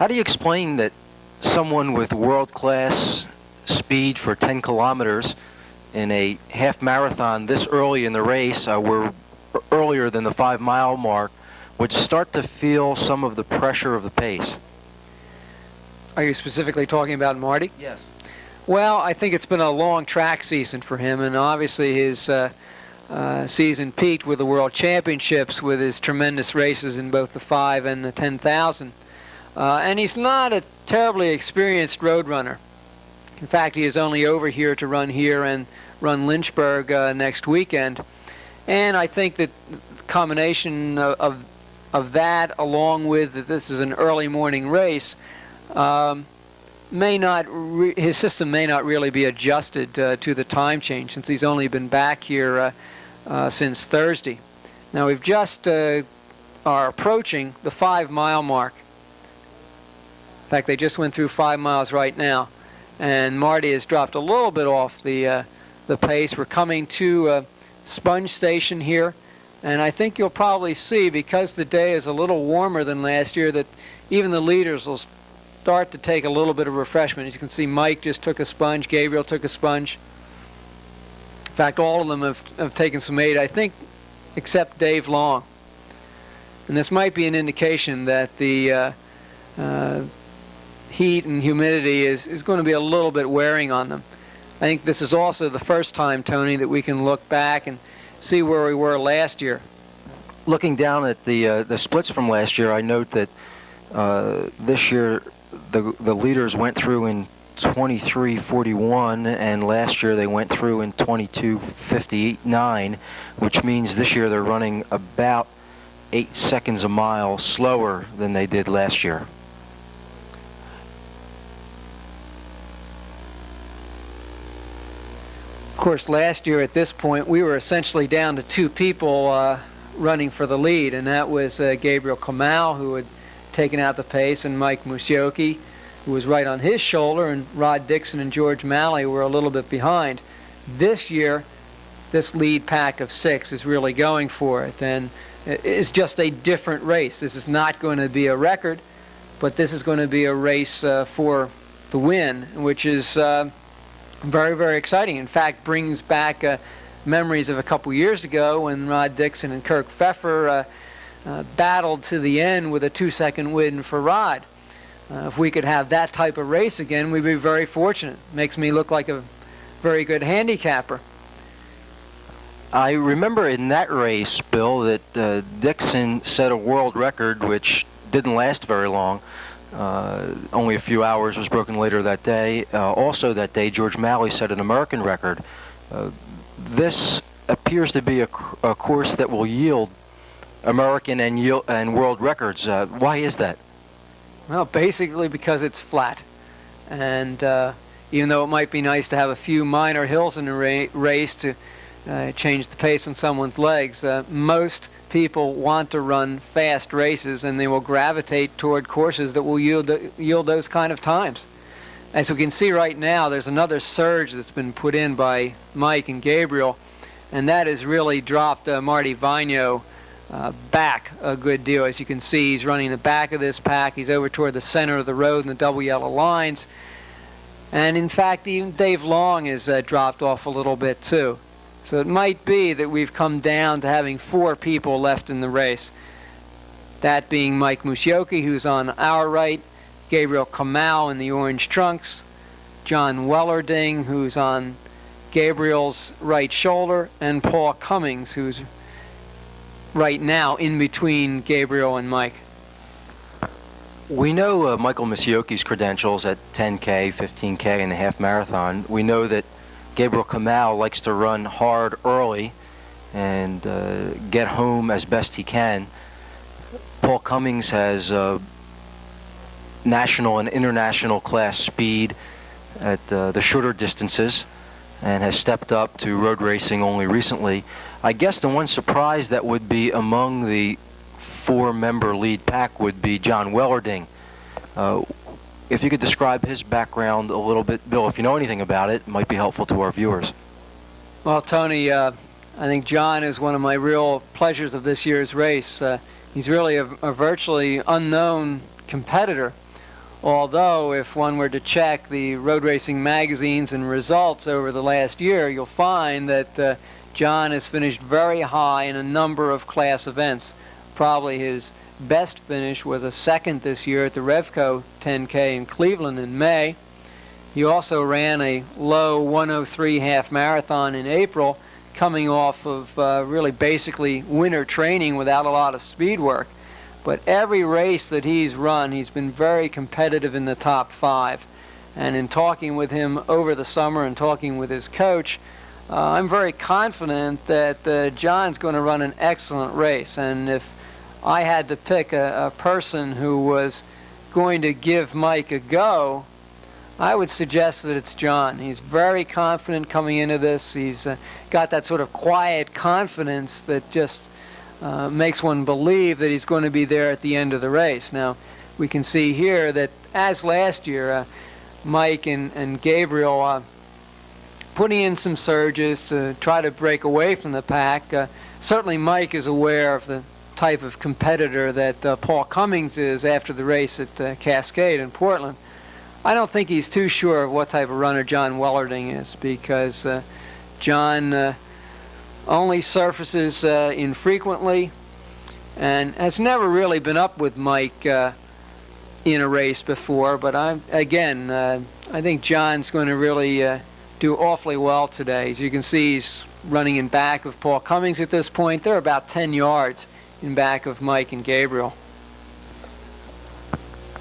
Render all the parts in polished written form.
How do you explain that someone with world-class speed for 10 kilometers in a half marathon this early in the race, we're earlier than the 5-mile mark, would start to feel some of the pressure of the pace? Are you specifically talking about Marty? Yes. Well, I think it's been a long track season for him, and obviously his season peaked with the World Championships with his tremendous races in both the 5 and the 10,000. And he's not a terribly experienced road runner. In fact, he is only over here to run here and run Lynchburg next weekend. And I think that the combination of that, along with that this is an early morning race, his system may not really be adjusted to the time change, since he's only been back here since Thursday. Now we've just are approaching the 5-mile mark. In fact, they just went through 5 miles right now, and Marty has dropped a little bit off the pace. We're coming to Sponge Station here, and I think you'll probably see, because the day is a little warmer than last year, that even the leaders will start to take a little bit of refreshment. As you can see, Mike just took a sponge, Gabriel took a sponge. In fact, all of them have taken some aid, I think, except Dave Long. And this might be an indication that the heat and humidity is going to be a little bit wearing on them. I think this is also the first time, Tony, that we can look back and see where we were last year. Looking down at the splits from last year, I note that this year the leaders went through in 23:41, and last year they went through in 22:59, which means this year they're running about 8 seconds a mile slower than they did last year. Of course, last year at this point we were essentially down to 2 people running for the lead, and that was Gabriel Kamau, who had taken out the pace, and Mike Musioki, who was right on his shoulder, and Rod Dixon and George Malley were a little bit behind. This year, this lead pack of 6 is really going for it, and it's just a different race. This is not going to be a record, but this is going to be a race for the win, which is very, very exciting. In fact, brings back memories of a couple years ago when Rod Dixon and Kirk Pfeffer battled to the end with a 2-second win for Rod. If we could have that type of race again, we'd be very fortunate. Makes me look like a very good handicapper. I remember in that race, Bill, that Dixon set a world record which didn't last very long. Only a few hours, was broken later that day. Also that day, George Malley set an American record. This appears to be a course that will yield American and world records. Why is that? Well, basically because it's flat. And even though it might be nice to have a few minor hills in the race to change the pace on someone's legs, most people want to run fast races, and they will gravitate toward courses that will yield those kind of times. As we can see right now, there's another surge that's been put in by Mike and Gabriel, and that has really dropped Marty Vigno back a good deal. As you can see, he's running the back of this pack. He's over toward the center of the road in the double yellow lines. And in fact, even Dave Long has dropped off a little bit too. So it might be that we've come down to having 4 people left in the race. That being Mike Musioki, who's on our right, Gabriel Kamau in the orange trunks, John Wellerding, who's on Gabriel's right shoulder, and Paul Cummings, who's right now in between Gabriel and Mike. We know Michael Musioki's credentials at 10K, 15K, and a half marathon. We know that Gabriel Kamau likes to run hard early and get home as best he can. Paul Cummings has national and international class speed at the shorter distances and has stepped up to road racing only recently. I guess the one surprise that would be among the 4-member lead pack would be John Wellerding. If you could describe his background a little bit, Bill, if you know anything about it, it might be helpful to our viewers. Well, Tony, I think John is one of my real pleasures of this year's race. He's really a virtually unknown competitor Although, if one were to check the road racing magazines and results over the last year, you'll find that John has finished very high in a number of class events. Probably his best finish was a second this year at the Revco 10K in Cleveland in May. He also ran a low 1:03 half marathon in April, coming off of really basically winter training without a lot of speed work. But every race that he's run, he's been very competitive in the top 5. And in talking with him over the summer and talking with his coach, I'm very confident that John's going to run an excellent race. And if I had to pick a person who was going to give Mike a go, I would suggest that it's John. He's very confident coming into this. He's got that sort of quiet confidence that just makes one believe that he's going to be there at the end of the race. Now, we can see here that, as last year, Mike and Gabriel putting in some surges to try to break away from the pack. Certainly Mike is aware of the type of competitor that Paul Cummings is after the race at Cascade in Portland. I don't think he's too sure of what type of runner John Wellarding is, because John only surfaces infrequently and has never really been up with Mike in a race before. But I think John's going to really do awfully well today. As you can see, he's running in back of Paul Cummings at this point. They're about 10 yards in back of Mike and Gabriel.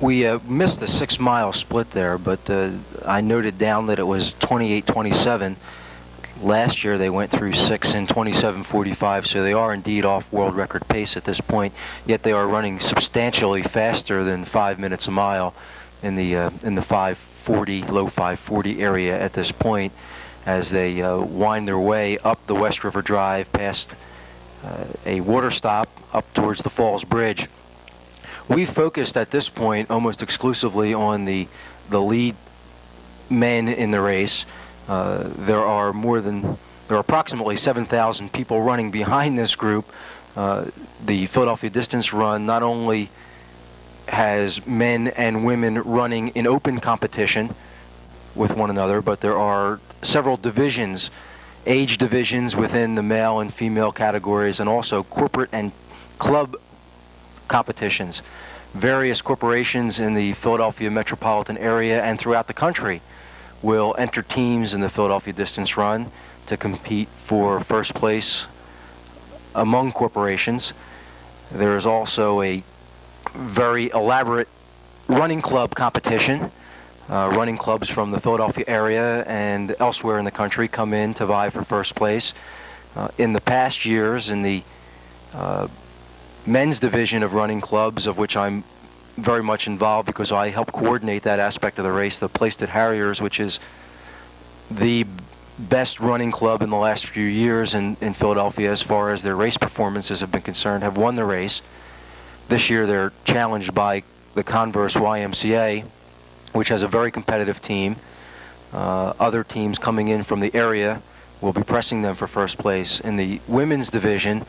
We missed the 6-mile split there, but I noted down that it was 28:27. Last year they went through 6 in 27:45, so they are indeed off world record pace at this point. Yet they are running substantially faster than 5 minutes a mile in the 5:40, low 5:40 area at this point, as they wind their way up the West River Drive past a water stop up towards the Falls Bridge. We focused at this point almost exclusively on the lead men in the race. There are approximately 7,000 people running behind this group. The Philadelphia Distance Run not only has men and women running in open competition with one another, but there are several divisions, age divisions within the male and female categories, and also corporate and club competitions. Various corporations in the Philadelphia metropolitan area and throughout the country will enter teams in the Philadelphia Distance Run to compete for first place among corporations. There is also a very elaborate running club competition. Running clubs from the Philadelphia area and elsewhere in the country come in to vie for first place. In the past years, in the men's division of running clubs, of which I'm very much involved because I help coordinate that aspect of the race, the Plaisted Harriers, which is the best running club in the last few years in Philadelphia as far as their race performances have been concerned, have won the race. This year they're challenged by the Converse YMCA, which has a very competitive team. Other teams coming in from the area will be pressing them for first place. In the women's division,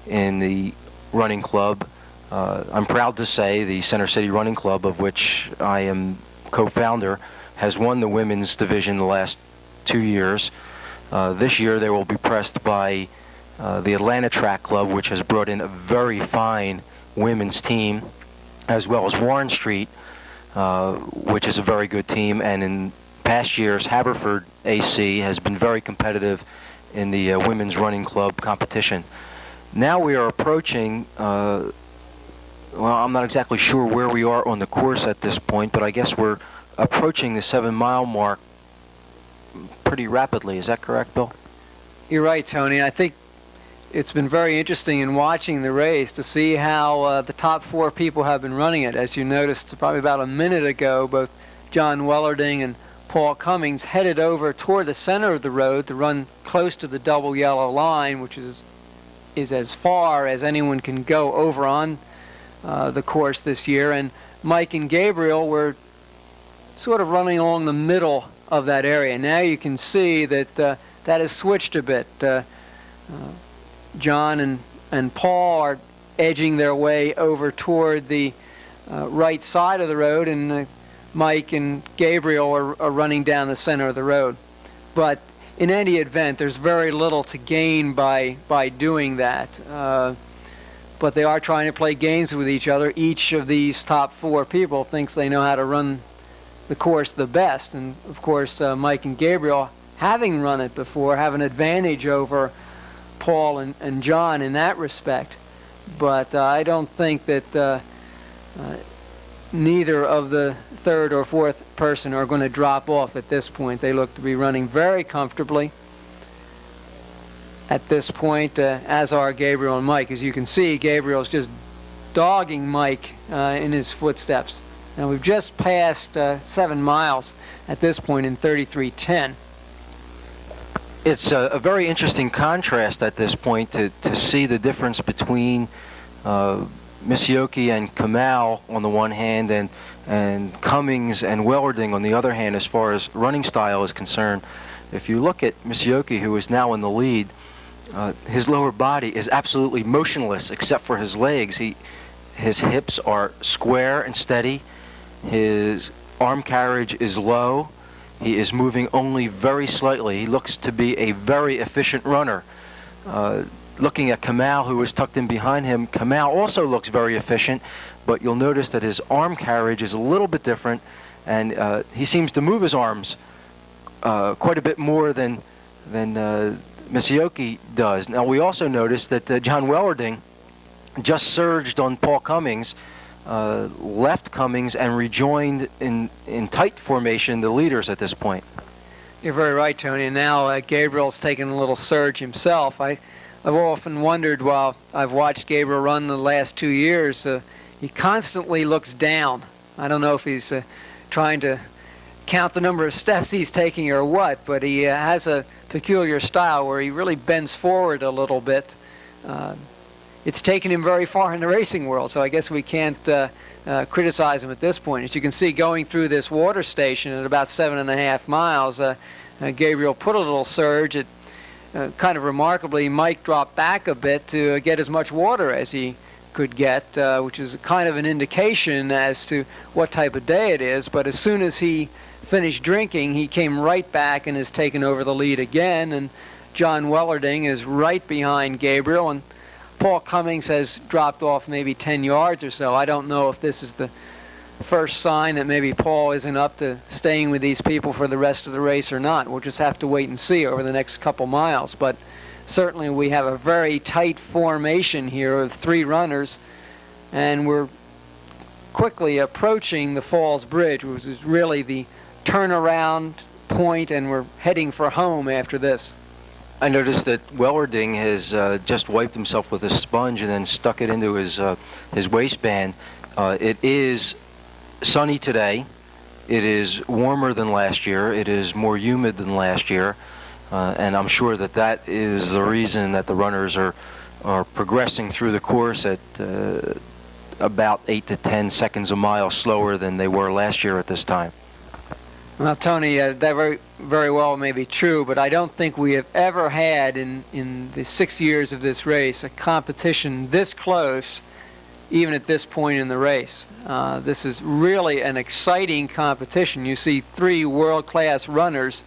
in the running club, I'm proud to say the Center City Running Club, of which I am co-founder, has won the women's division the last 2 years. This year they will be pressed by the Atlanta Track Club, which has brought in a very fine women's team, as well as Warren Street, which is a very good team. And in past years, Haverford AC has been very competitive in the women's running club competition. Now we are approaching, well, I'm not exactly sure where we are on the course at this point, but I guess we're approaching the 7-mile mark pretty rapidly. Is that correct, Bill? You're right, Tony. I think it's been very interesting in watching the race to see how the top 4 people have been running it. As you noticed probably about a minute ago, both John Wellarding and Paul Cummings headed over toward the center of the road to run close to the double yellow line, which is as far as anyone can go over on the course this year. And Mike and Gabriel were sort of running along the middle of that area. Now you can see that that has switched a bit. John and Paul are edging their way over toward the right side of the road, and Mike and Gabriel are running down the center of the road. But in any event, there's very little to gain by doing that. But they are trying to play games with each other. Each of these top four people thinks they know how to run the course the best. And of course, Mike and Gabriel, having run it before, have an advantage over Paul and John in that respect. But I don't think that neither of the third or fourth person are going to drop off at this point. They look to be running very comfortably at this point, as are Gabriel and Mike. As you can see, Gabriel's just dogging Mike in his footsteps. Now we've just passed 7 miles at this point in 33:10. It's a very interesting contrast at this point to see the difference between Misioki and Kamal on the one hand, and Cummings and Wellerding on the other hand, as far as running style is concerned. If you look at Misioki, who is now in the lead, his lower body is absolutely motionless except for his legs. His hips are square and steady. His arm carriage is low. He is moving only very slightly. He looks to be a very efficient runner. Looking at Kamal, who is tucked in behind him, Kamal also looks very efficient, but you'll notice that his arm carriage is a little bit different, and he seems to move his arms quite a bit more than Misioki does. Now, we also noticed that John Wellerding just surged on Paul Cummings, left Cummings, and rejoined in tight formation the leaders at this point. You're very right, Tony. And now Gabriel's taken a little surge himself. I've often wondered, while I've watched Gabriel run the last 2 years, he constantly looks down. I don't know if he's trying to count the number of steps he's taking or what, but he has a peculiar style where he really bends forward a little bit. It's taken him very far in the racing world, so I guess we can't criticize him at this point. As you can see, going through this water station at about 7.5 miles, Gabriel put a little surge. Kind of remarkably, Mike dropped back a bit to get as much water as he could get, which is kind of an indication as to what type of day it is. But as soon as he finished drinking, he came right back and has taken over the lead again. And John Wellerding is right behind Gabriel, and Paul Cummings has dropped off maybe 10 yards or so. I don't know if this is the first sign that maybe Paul isn't up to staying with these people for the rest of the race or not. We'll just have to wait and see over the next couple miles. But certainly we have a very tight formation here of 3 runners, and we're quickly approaching the Falls Bridge, which is really the turnaround point, and we're heading for home after this. I noticed that Wellerding has just wiped himself with a sponge and then stuck it into his waistband. It is sunny today. It is warmer than last year. It is more humid than last year, and I'm sure that is the reason that the runners are progressing through the course at about 8 to 10 seconds a mile slower than they were last year at this time. Well, Tony, that very, very well may be true, but I don't think we have ever had in the 6 years of this race a competition this close, even at this point in the race. This is really an exciting competition. You see 3 world-class runners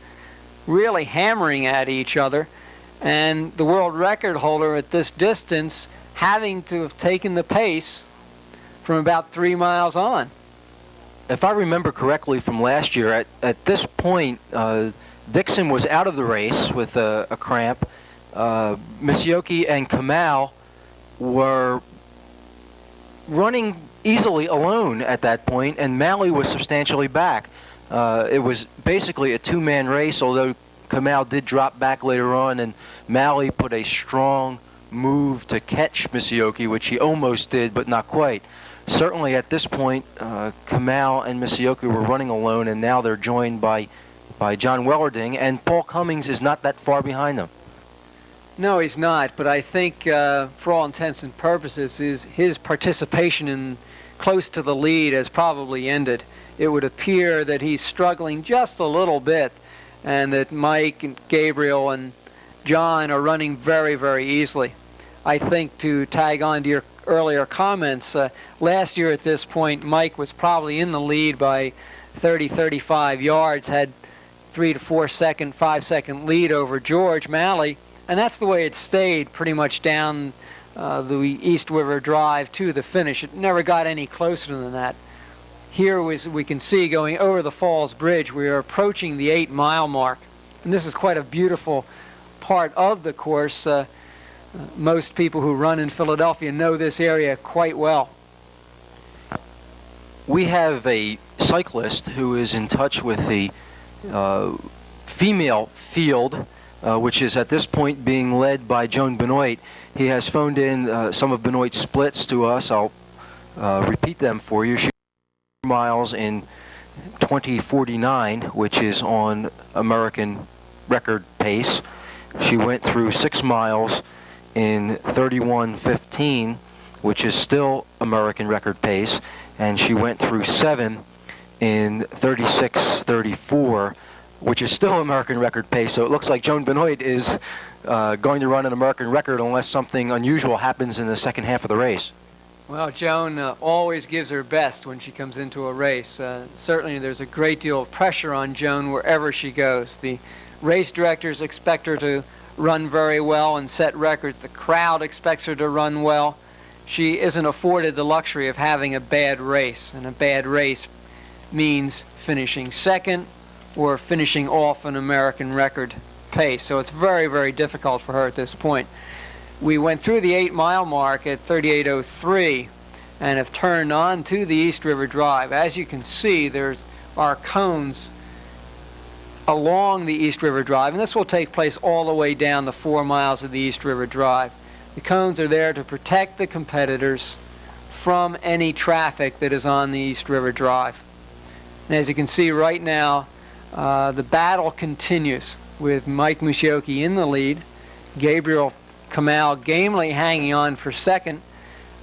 really hammering at each other, and the world record holder at this distance having to have taken the pace from about 3 miles on. If I remember correctly from last year, at this point, Dixon was out of the race with a cramp. Misioki and Kamal were running easily alone at that point, and Malley was substantially back. It was basically a 2-man race, although Kamal did drop back later on, and Malley put a strong move to catch Misioki, which he almost did, but not quite. Certainly at this point, Kamal and Misioki were running alone, and now they're joined by John Wellerding, and Paul Cummings is not that far behind them. No, he's not, but I think for all intents and purposes, his participation in close to the lead has probably ended. It would appear that he's struggling just a little bit, and that Mike and Gabriel and John are running very, very easily. I think, to tag on to your earlier comments, last year at this point, Mike was probably in the lead by 30, 35 yards, had 3 to 4 second, 5 second lead over George Malley, and that's the way it stayed pretty much down the East River Drive to the finish. It never got any closer than that. Here we can see going over the Falls Bridge, we are approaching the 8-mile mark, and this is quite a beautiful part of the course. Most people who run in Philadelphia know this area quite well. We have a cyclist who is in touch with the female field, which is at this point being led by Joan Benoit. He has phoned in some of Benoit's splits to us. I'll repeat them for you. She 4 miles in 20:49, which is on American record pace. She went through 6 miles in 31:15, which is still American record pace, and she went through 7 in 36:34, which is still American record pace. So it looks like Joan Benoit is going to run an American record unless something unusual happens in the second half of the race. Well, Joan always gives her best when she comes into a race. Certainly there's a great deal of pressure on Joan wherever she goes. The race directors expect her to run very well and set records. The crowd expects her to run well. She isn't afforded the luxury of having a bad race, and a bad race means finishing second or finishing off an American record pace. So it's very, very difficult for her at this point. We went through the 8-mile mark at 38:03 and have turned on to the East River Drive. As you can see, there are cones along the East River Drive, and this will take place all the way down the 4 miles of the East River Drive. The cones are there to protect the competitors from any traffic that is on the East River Drive. And as you can see right now, the battle continues with Mike Musciochi in the lead, Gabriel Kamal gamely hanging on for second,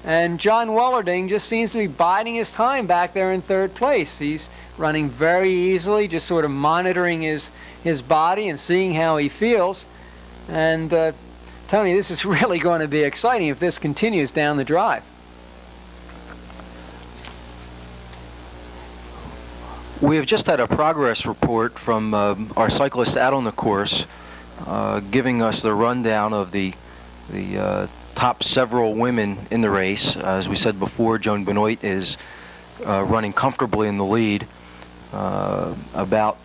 and John Wellerding just seems to be biding his time back there in third place. He's running very easily, just sort of monitoring his body and seeing how he feels. And Tony, this is really going to be exciting if this continues down the drive. We have just had a progress report from our cyclists out on the course, giving us the rundown of the top several women in the race. As we said before, Joan Benoit is running comfortably in the lead. About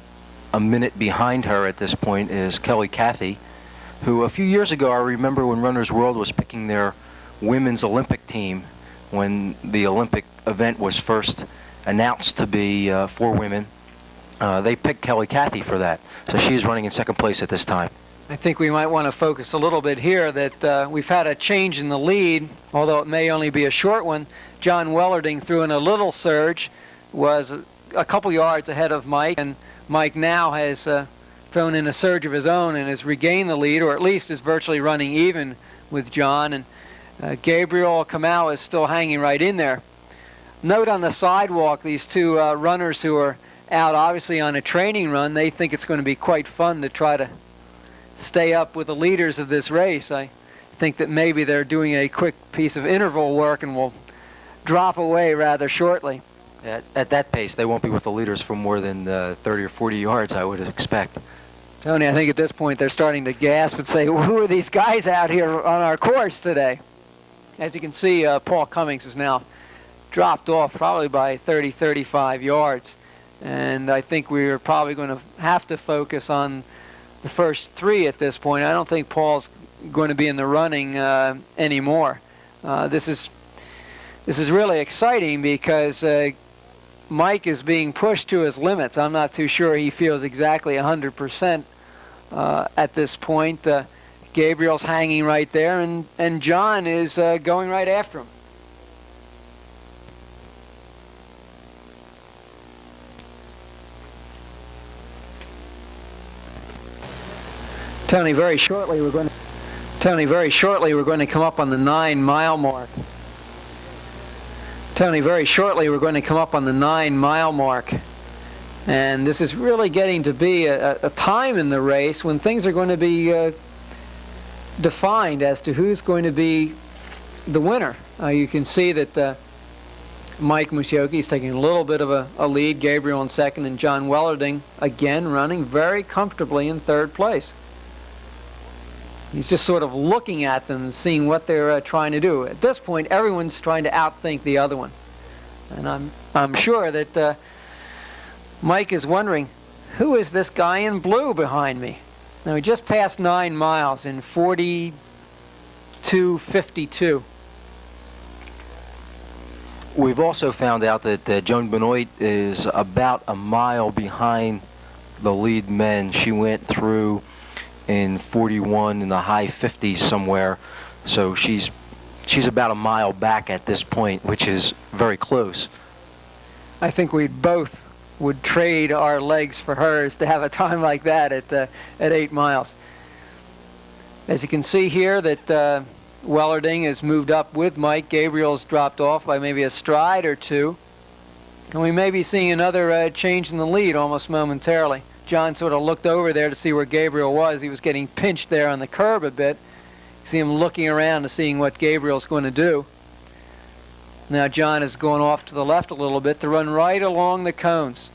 a minute behind her at this point is Kelly Cathey, who a few years ago, I remember when Runner's World was picking their women's Olympic team, when the Olympic event was first announced to be for women, they picked Kelly Cathey for that. So she is running in second place at this time. I think we might want to focus a little bit here that we've had a change in the lead, although it may only be a short one. John Wellerding threw in a little surge, was a couple yards ahead of Mike, and Mike now has thrown in a surge of his own and has regained the lead, or at least is virtually running even with John, and Gabriel Kamal is still hanging right in there. Note on the sidewalk, these two runners who are out obviously on a training run, they think it's going to be quite fun to try to stay up with the leaders of this race. I think that maybe they're doing a quick piece of interval work and will drop away rather shortly. At that pace, they won't be with the leaders for more than 30 or 40 yards, I would expect. Tony, I think at this point they're starting to gasp and say, who are these guys out here on our course today? As you can see, Paul Cummings is now dropped off probably by 30, 35 yards. And I think we're probably going to have to focus on the first three at this point. I don't think Paul's going to be in the running anymore. This is really exciting because Mike is being pushed to his limits. I'm not too sure he feels exactly 100% at this point. Gabriel's hanging right there, and John is going right after him. Tony, very shortly we're going to come up on the 9-mile mark. Tony, very shortly we're going to come up on the 9-mile mark. And this is really getting to be a time in the race when things are going to be defined as to who's going to be the winner. You can see that Mike Musyoki is taking a little bit of a lead, Gabriel in second, and John Wellerding again running very comfortably in third place. He's just sort of looking at them and seeing what they're trying to do. At this point, everyone's trying to outthink the other one. And I'm sure that Mike is wondering, who is this guy in blue behind me? Now, we just passed 9 miles in 42:52. We've also found out that Joan Benoit is about a mile behind the lead men. She went through in 41 in the high 50s somewhere, so she's about a mile back at this point, which is very close. I think we both would trade our legs for hers to have a time like that at 8 miles. As you can see here, that Wellerding has moved up with Mike. Gabriel's dropped off by maybe a stride or two, and we may be seeing another change in the lead almost momentarily. John sort of looked over there to see where Gabriel was. He was getting pinched there on the curb a bit. You see him looking around to seeing what Gabriel's going to do. Now John is going off to the left a little bit to run right along the cones.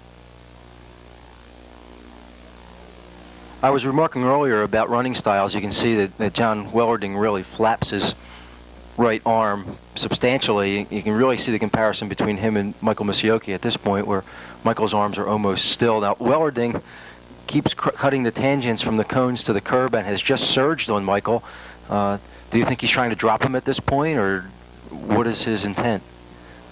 I was remarking earlier about running styles. You can see that John Wellerding really flaps his right arm substantially. You can really see the comparison between him and Michael Musyoki at this point, where Michael's arms are almost still. Now Wellerding keeps cutting the tangents from the cones to the curb and has just surged on Michael. Do you think he's trying to drop him at this point, or what is his intent?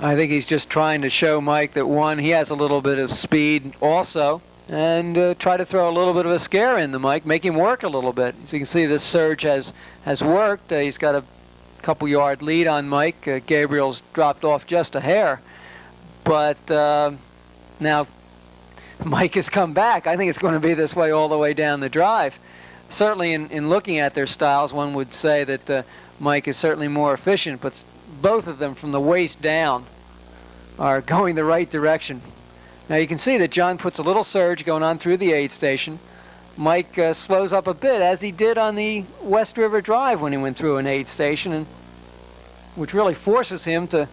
I think he's just trying to show Mike that, one, he has a little bit of speed also, and try to throw a little bit of a scare into Mike, make him work a little bit. As you can see, this surge has worked. He's got a couple-yard lead on Mike. Gabriel's dropped off just a hair. But now Mike has come back. I think it's going to be this way all the way down the drive. Certainly in looking at their styles, one would say that Mike is certainly more efficient, but both of them from the waist down are going the right direction. Now you can see that John puts a little surge going on through the aid station. Mike slows up a bit, as he did on the West River Drive when he went through an aid station, and which really forces him to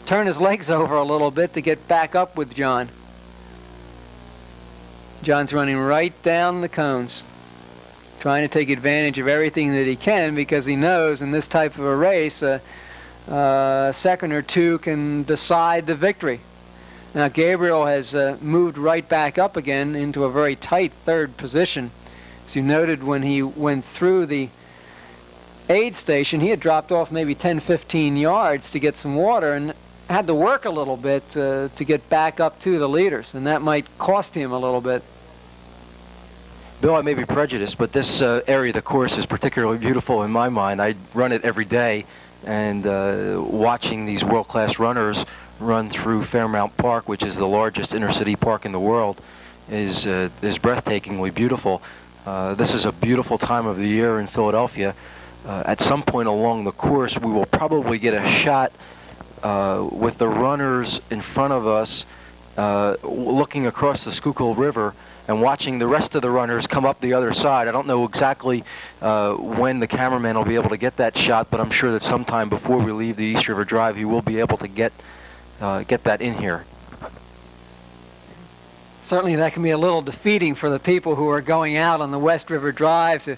turn his legs over a little bit to get back up with John. John's running right down the cones, trying to take advantage of everything that he can, because he knows in this type of a race a second or two can decide the victory. Now Gabriel has moved right back up again into a very tight third position. As you noted, when he went through the aid station, he had dropped off maybe 10-15 yards to get some water and had to work a little bit to get back up to the leaders, and that might cost him a little bit. Bill, I may be prejudiced, but this area of the course is particularly beautiful in my mind. I run it every day, and watching these world-class runners run through Fairmount Park, which is the largest inner-city park in the world, is breathtakingly beautiful. This is a beautiful time of the year in Philadelphia. At some point along the course, we will probably get a shot with the runners in front of us looking across the Schuylkill River and watching the rest of the runners come up the other side. I don't know exactly when the cameraman will be able to get that shot, but I'm sure that sometime before we leave the East River Drive, he will be able to get that in here. Certainly that can be a little defeating for the people who are going out on the West River Drive to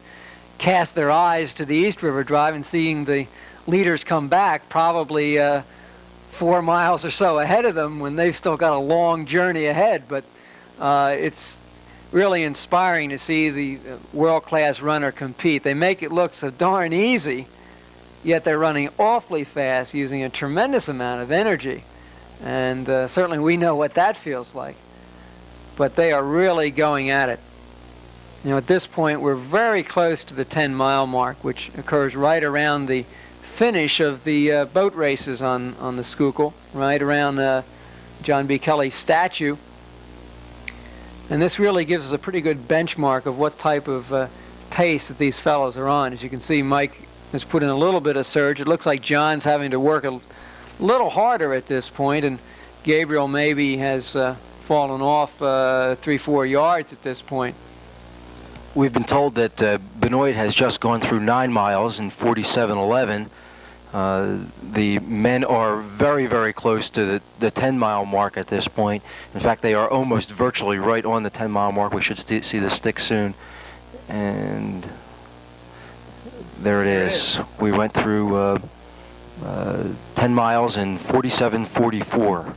cast their eyes to the East River Drive and seeing the leaders come back probably 4 miles or so ahead of them when they've still got a long journey ahead. But it's really inspiring to see the world-class runner compete. They make it look so darn easy, yet they're running awfully fast, using a tremendous amount of energy. And certainly we know what that feels like. But they are really going at it. You know, at this point, we're very close to the 10-mile mark, which occurs right around the finish of the boat races on the Schuylkill, right around John B. Kelly's statue. And this really gives us a pretty good benchmark of what type of pace that these fellows are on. As you can see, Mike has put in a little bit of surge. It looks like John's having to work a little harder at this point, and Gabriel maybe has fallen off 3-4 yards at this point. We've been told that Benoit has just gone through 9 miles in 47:11. The men are very, very close to the 10-mile mark at this point. In fact, they are almost virtually right on the 10-mile mark. We should see the stick soon. And there it is. We went through 10 miles in 47:44.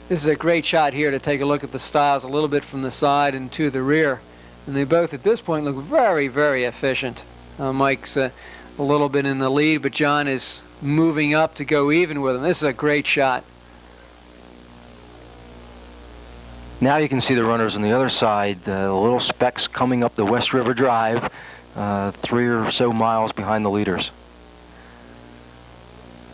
This is a great shot here to take a look at the styles a little bit from the side and to the rear. And they both at this point look very, very efficient. Mike's a little bit in the lead, but John is moving up to go even with him. This is a great shot. Now you can see the runners on the other side, the little specks coming up the West River Drive, 3 or so miles behind the leaders.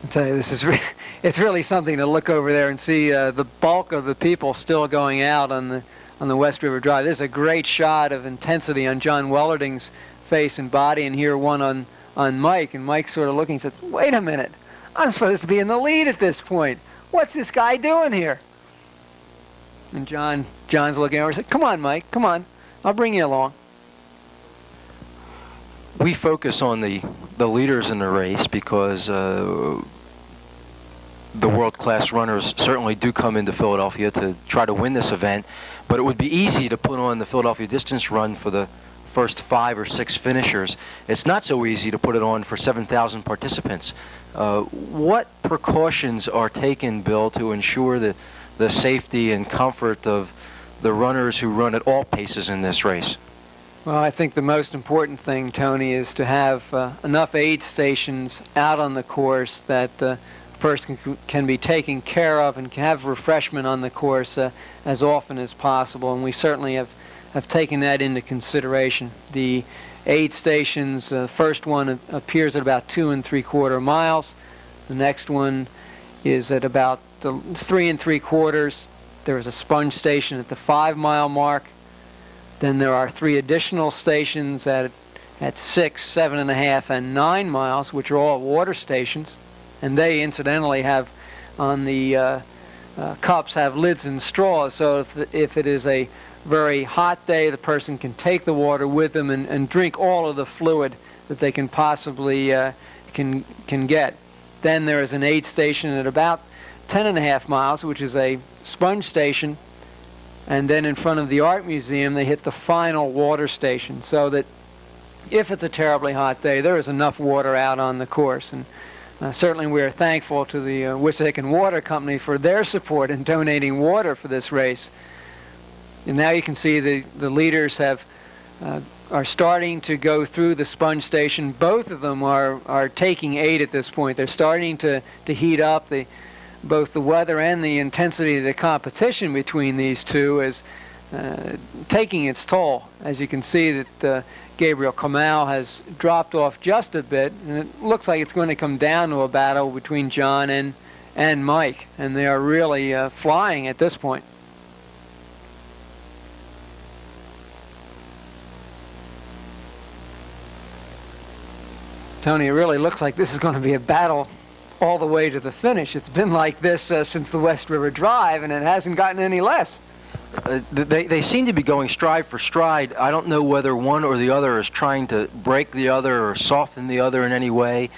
I tell you, this is it's really something to look over there and see the bulk of the people still going out on the West River Drive. This is a great shot of intensity on John Wellerding's face and body, and here one on Mike, and Mike's sort of looking and says, wait a minute, I'm supposed to be in the lead at this point. What's this guy doing here? And John's looking over and said, come on, Mike, come on, I'll bring you along. We focus on the leaders in the race because the world-class runners certainly do come into Philadelphia to try to win this event, but it would be easy to put on the Philadelphia distance run for the first 5 or 6 finishers. It's not so easy to put it on for 7,000 participants. What precautions are taken, Bill, to ensure the safety and comfort of the runners who run at all paces in this race? Well, I think the most important thing, Tony, is to have enough aid stations out on the course that the person can be taken care of and can have refreshment on the course as often as possible. And we certainly have taken that into consideration. The aid stations, first one appears at about 2 3/4 miles. The next one is at about 3 3/4. There is a sponge station at the 5-mile mark. Then there are 3 additional stations at 6, 7.5, and 9 miles, which are all water stations. And they incidentally have on the cups have lids and straws, so if it is a very hot day, the person can take the water with them and drink all of the fluid that they can possibly can get. Then there is an aid station at about 10.5 miles, which is a sponge station. And then in front of the Art Museum, they hit the final water station, so that if it's a terribly hot day, there is enough water out on the course. And certainly we are thankful to the Wissahickon Water Company for their support in donating water for this race. And now you can see the leaders are starting to go through the sponge station. Both of them are taking aid at this point. They're starting to heat up. Both the weather and the intensity of the competition between these two is taking its toll. As you can see that Gabriel Kamau has dropped off just a bit, and it looks like it's going to come down to a battle between John and Mike, and they are really flying at this point. Tony, it really looks like this is going to be a battle all the way to the finish. It's been like this since the West River Drive, and it hasn't gotten any less. They seem to be going stride for stride. I don't know whether one or the other is trying to break the other or soften the other in any way.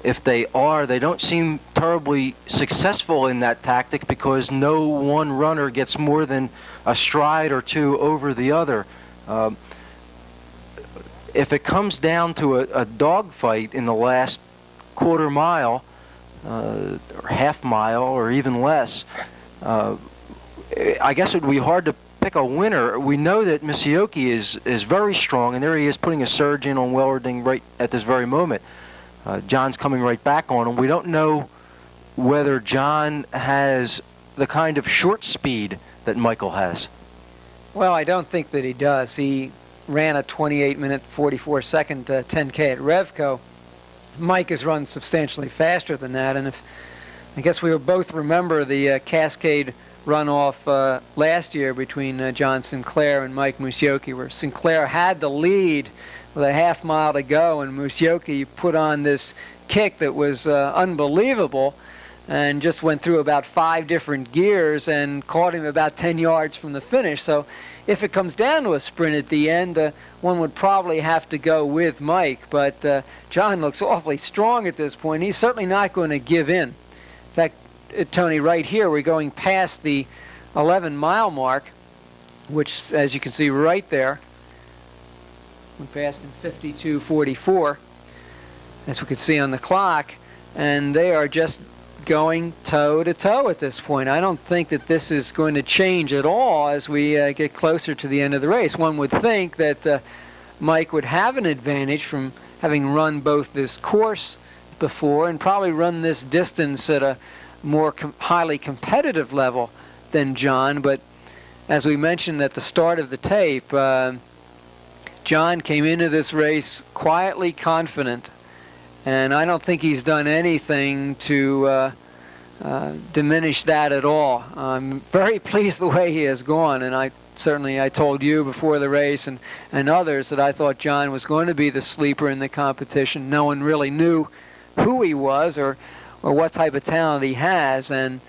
If they are, they don't seem terribly successful in that tactic because no one runner gets more than a stride or 2 over the other. If it comes down to a dogfight in the last 1/4 mile, or 1/2 mile, or even less, I guess it would be hard to pick a winner. We know that Misioki is very strong, and there he is putting a surge in on Wellerding right at this very moment. John's coming right back on him. We don't know whether John has the kind of short speed that Michael has. Well, I don't think that he does. He ran a 28-minute, 44-second 10K at Revco. Mike has run substantially faster than that, and I guess we will both remember the Cascade runoff last year between John Sinclair and Mike Musioki, where Sinclair had the lead with a 1/2 mile to go, and Musioki put on this kick that was unbelievable, and just went through about 5 different gears and caught him about 10 yards from the finish. So if it comes down to a sprint at the end, one would probably have to go with Mike. But John looks awfully strong at this point. He's certainly not going to give in. In fact, Tony, right here, we're going past the 11-mile mark, which, as you can see right there, we passed in 52:44, as we can see on the clock, and they are just going toe-to-toe at this point. I don't think that this is going to change at all as we get closer to the end of the race. One would think that Mike would have an advantage from having run both this course before and probably run this distance at a more highly competitive level than John. But as we mentioned at the start of the tape, John came into this race quietly confident, and I don't think he's done anything to diminish that at all. I'm very pleased the way he has gone, and I told you before the race and others that I thought John was going to be the sleeper in the competition. No one really knew who he was or what type of talent he has, and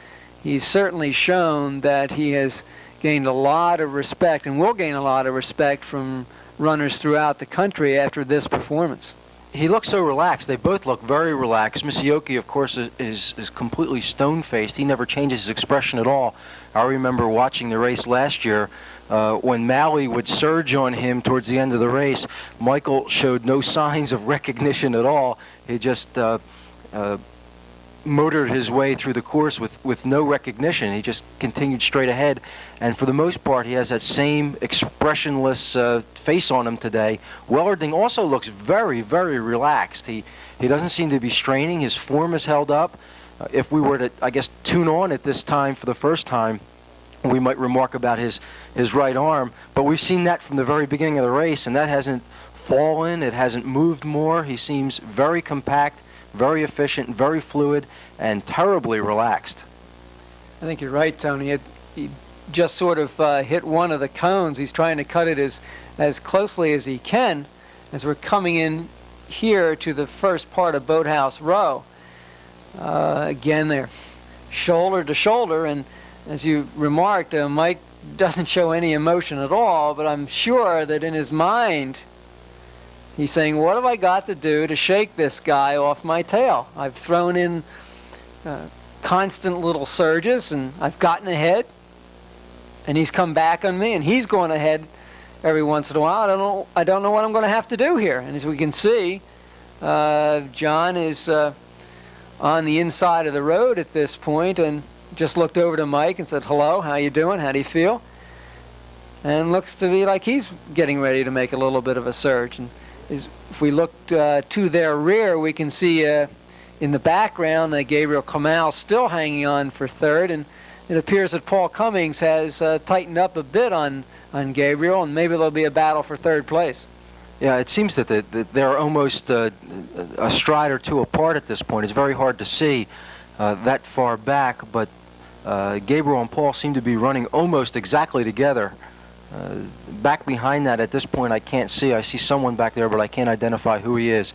he's certainly shown that he has gained a lot of respect and will gain a lot of respect from runners throughout the country after this performance. He looks so relaxed. They both look very relaxed. Misioki, of course, is completely stone-faced. He never changes his expression at all. I remember watching the race last year. When Maui would surge on him towards the end of the race, Michael showed no signs of recognition at all. He just motored his way through the course with no recognition. He just continued straight ahead, and for the most part he has that same expressionless face on him today. Wellerding also looks very, very relaxed. He doesn't seem to be straining. His form is held up. If we were to, I guess, tune on at this time for the first time, we might remark about his right arm, but we've seen that from the very beginning of the race, and that hasn't fallen. It hasn't moved more. He seems very compact, very efficient, very fluid, and terribly relaxed. I think you're right, Tony. He just sort of hit one of the cones. He's trying to cut it as closely as he can as we're coming in here to the first part of Boathouse Row. Again, they're shoulder to shoulder, and as you remarked, Mike doesn't show any emotion at all, but I'm sure that in his mind he's saying, what have I got to do to shake this guy off my tail? I've thrown in constant little surges, and I've gotten ahead, and he's come back on me, and he's going ahead every once in a while. I don't know what I'm going to have to do here. And as we can see, John is on the inside of the road at this point, and just looked over to Mike and said, hello, how you doing? How do you feel? And looks to be like he's getting ready to make a little bit of a surge. And if we look to their rear, we can see in the background Gabriel Kamal still hanging on for third, and it appears that Paul Cummings has tightened up a bit on Gabriel, and maybe there'll be a battle for third place. Yeah, it seems that they're almost a stride or two apart at this point. It's very hard to see that far back, but Gabriel and Paul seem to be running almost exactly together. Back behind that at this point I can't see. I see someone back there, but I can't identify who he is.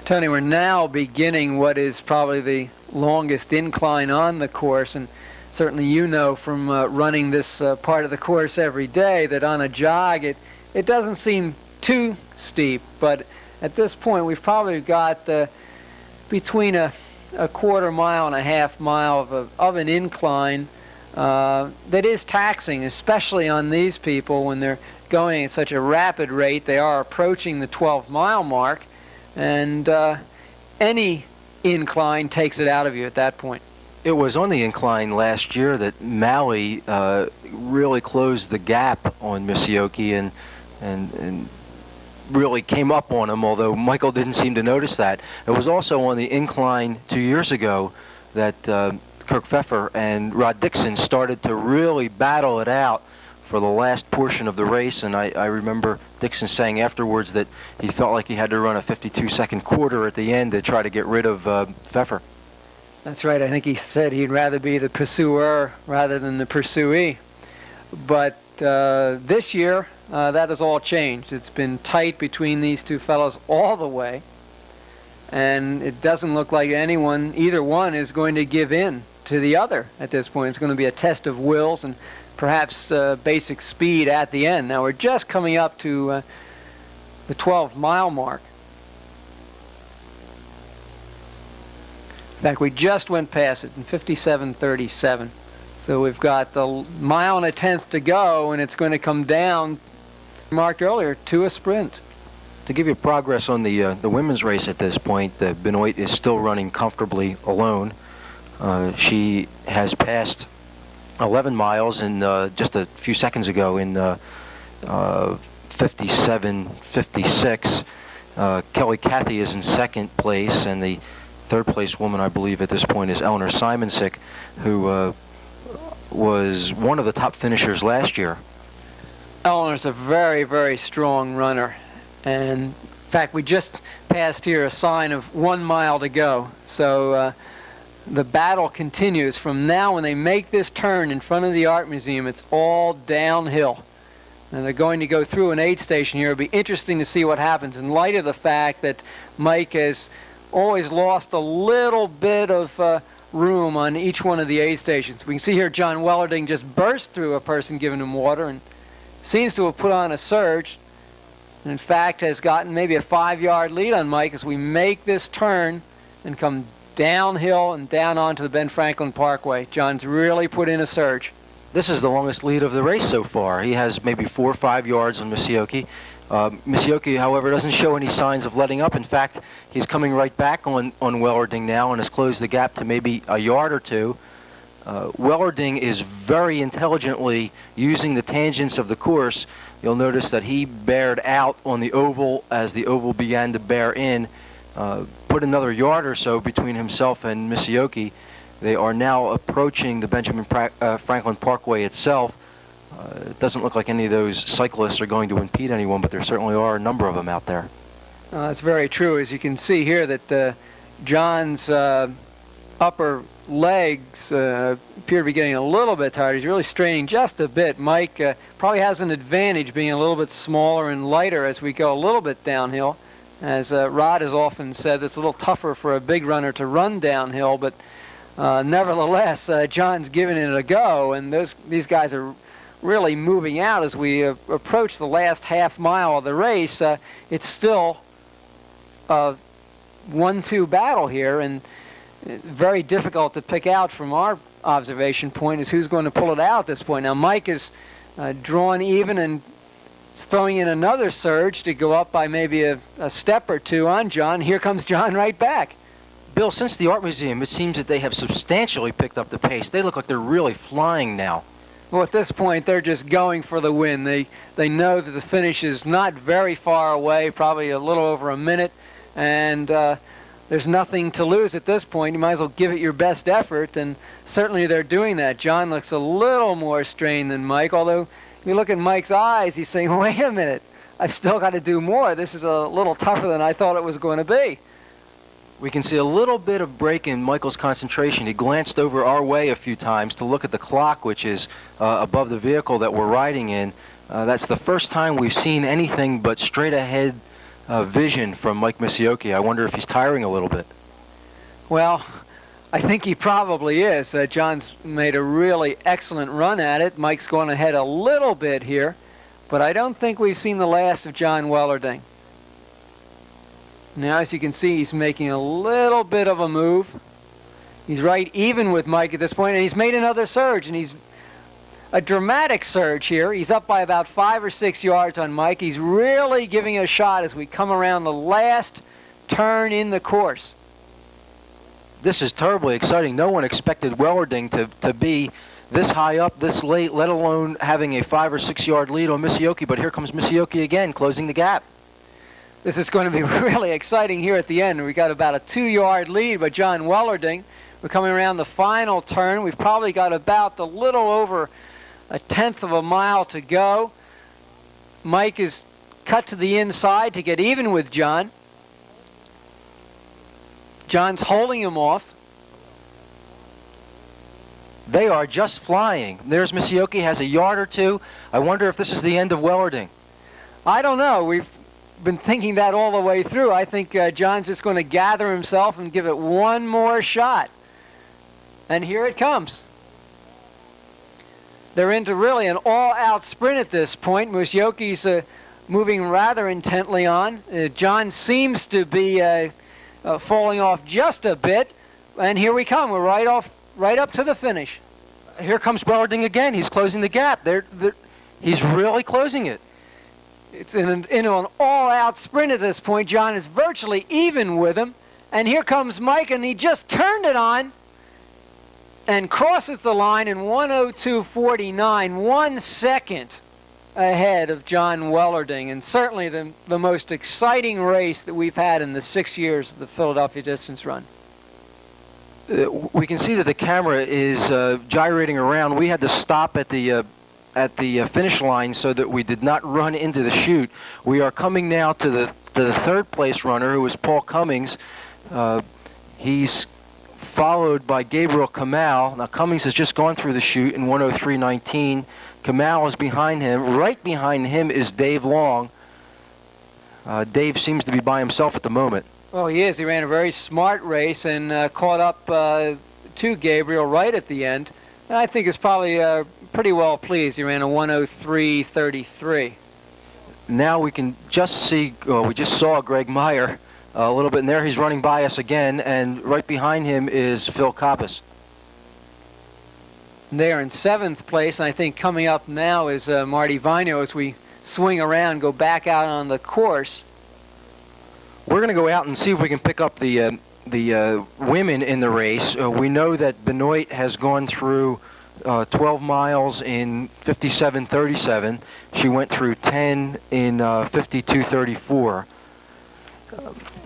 Tony, we're now beginning what is probably the longest incline on the course, and certainly you know from running this part of the course every day that on a jog it doesn't seem too steep, but at this point we've probably got between a quarter mile and a half mile of an incline that is taxing, especially on these people when they're going at such a rapid rate. They are approaching the 12-mile mark, and any incline takes it out of you at that point. It was on the incline last year that Maui really closed the gap on Misioki and really came up on him, although Michael didn't seem to notice that. It was also on the incline 2 years ago that Kirk Pfeffer and Rod Dixon started to really battle it out for the last portion of the race, and I remember Dixon saying afterwards that he felt like he had to run a 52-second quarter at the end to try to get rid of Pfeffer. That's right. I think he said he'd rather be the pursuer rather than the pursuee. But this year, that has all changed. It's been tight between these two fellows all the way. and it doesn't look like either one is going to give in to the other at this point. It's going to be a test of wills and perhaps basic speed at the end. Now we're just coming up to the 12-mile mark. In fact, we just went past it in 57:37. So we've got the mile and a tenth to go, and it's going to come down, marked earlier, to a sprint. To give you progress on the women's race at this point, Benoit is still running comfortably alone. She has passed 11 miles in just a few seconds ago in 57:56. Kelly Cathy is in second place, and the third place woman, I believe, at this point is Eleanor Simonsick, who was one of the top finishers last year. Eleanor's a very, very strong runner. And in fact, we just passed here a sign of 1 mile to go. So the battle continues. From now, when they make this turn in front of the Art Museum, it's all downhill. And they're going to go through an aid station here. It'll be interesting to see what happens in light of the fact that Mike has always lost a little bit of room on each one of the aid stations. We can see here John Wellerding just burst through a person giving him water and seems to have put on a surge. And in fact, has gotten maybe a 5-yard lead on Mike as we make this turn and come downhill and down onto the Ben Franklin Parkway. John's really put in a surge. This is the longest lead of the race so far. He has maybe 4 or 5 yards on Misioki. Misioki, however, doesn't show any signs of letting up. In fact, he's coming right back on Wellerding now and has closed the gap to maybe a yard or two. Wellerding is very intelligently using the tangents of the course. You'll notice that he bared out on the oval as the oval began to bear in, put another yard or so between himself and Misioki. They are now approaching the Benjamin Franklin Parkway itself. It doesn't look like any of those cyclists are going to impede anyone, but there certainly are a number of them out there. That's very true. As you can see here that John's upper legs appear to be getting a little bit tired. He's really straining just a bit. Mike probably has an advantage being a little bit smaller and lighter as we go a little bit downhill. As Rod has often said, it's a little tougher for a big runner to run downhill, but nevertheless, John's giving it a go, and these guys are really moving out as we approach the last half mile of the race. It's still a 1-2 battle here, and very difficult to pick out from our observation point is who's going to pull it out at this point. Now Mike is drawn even and throwing in another surge to go up by maybe a step or two on John. Here comes John right back. Bill, since the Art Museum, it seems that they have substantially picked up the pace. They look like they're really flying now. Well, at this point, they're just going for the win. They know that the finish is not very far away, probably a little over a minute, and there's nothing to lose at this point. You might as well give it your best effort, and certainly they're doing that. John looks a little more strained than Mike, although if you look at Mike's eyes, he's saying, wait a minute, I've still got to do more. This is a little tougher than I thought it was going to be. We can see a little bit of break in Michael's concentration. He glanced over our way a few times to look at the clock, which is above the vehicle that we're riding in. That's the first time we've seen anything but straight ahead vision from Mike Misioki. I wonder if he's tiring a little bit. Well, I think he probably is. John's made a really excellent run at it. Mike's going ahead a little bit here, but I don't think we've seen the last of John Wellerding. Now, as you can see, he's making a little bit of a move. He's right even with Mike at this point, and he's made another surge, and he's a dramatic surge here. He's up by about 5 or 6 yards on Mike. He's really giving it a shot as we come around the last turn in the course. This is terribly exciting. No one expected Wellerding to be this high up this late, let alone having a 5 or 6 yard lead on Misioki, but here comes Misioki again, closing the gap. This is going to be really exciting here at the end. We got about a 2-yard lead by John Wellerding. We're coming around the final turn. We've probably got about a little over a tenth of a mile to go. Mike is cut to the inside to get even with John. John's holding him off. They are just flying. There's Misioki, has a yard or two. I wonder if this is the end of Wellerding. I don't know. We've been thinking that all the way through. I think John's just going to gather himself and give it one more shot. And here it comes. They're into really an all-out sprint at this point. Musyoki's moving rather intently on. John seems to be falling off just a bit. And here we come. We're right up to the finish. Here comes Welerding again. He's closing the gap. He's really closing it. It's into an all-out sprint at this point. John is virtually even with him. And here comes Mike, and he just turned it on and crosses the line in 1:02.49, 1 second ahead of John Welerding, and certainly the most exciting race that we've had in the 6 years of the Philadelphia Distance Run. We can see that the camera is gyrating around. We had to stop at the finish line so that we did not run into the chute. We are coming now to the third place runner, who is Paul Cummings. He's followed by Gabriel Kamal. Now Cummings has just gone through the chute in 1:03.19. Kamal is behind him. Right behind him is Dave Long. Dave seems to be by himself at the moment. Well, he is. He ran a very smart race and caught up to Gabriel right at the end. And I think is probably pretty well pleased. He ran a 1:03.33. Now we can just see, we just saw Greg Meyer a little bit, and there he's running by us again, and right behind him is Phil Coppice. They're in 7th place, and I think coming up now is Marty Vino as we swing around, go back out on the course. We're going to go out and see if we can pick up the women in the race. We know that Benoit has gone through 12 miles in 57:37. She went through 10 in 52:34.